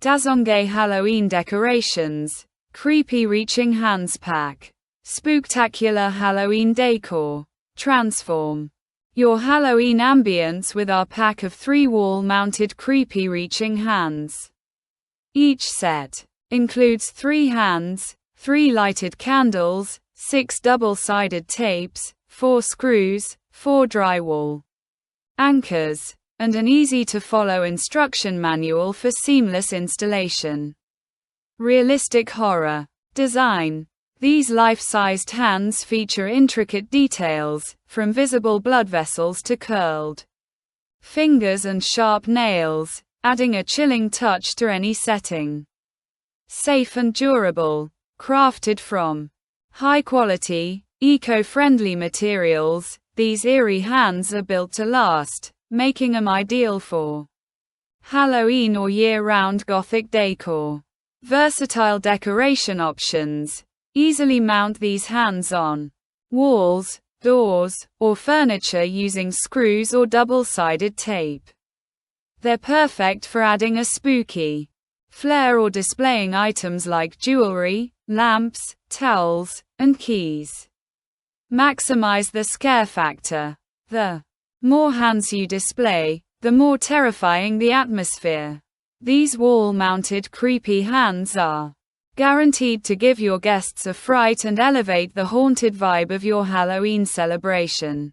DAZONGE Halloween Decorations. Creepy Reaching Hands Pack. Spooktacular Halloween Decor. Transform your Halloween ambience with our pack of 3 wall-mounted creepy reaching hands. Each set includes 3 hands, 3 lighted candles, 6 double-sided tapes, 4 screws, 4 drywall anchors, and an easy-to-follow instruction manual for seamless installation. Realistic horror design. These life-sized hands feature intricate details, from visible blood vessels to curled fingers and sharp nails, adding a chilling touch to any setting. Safe and durable. Crafted from high-quality, eco-friendly materials, these eerie hands are built to last, making them ideal for Halloween or year-round Gothic decor. Versatile decoration options. Easily mount these hands on walls, doors, or furniture using screws or double-sided tape. They're perfect for adding a spooky flair or displaying items like jewelry, lamps, towels, and keys. Maximize the scare factor. The more hands you display, the more terrifying the atmosphere. These wall-mounted creepy hands are guaranteed to give your guests a fright and elevate the haunted vibe of your Halloween celebration.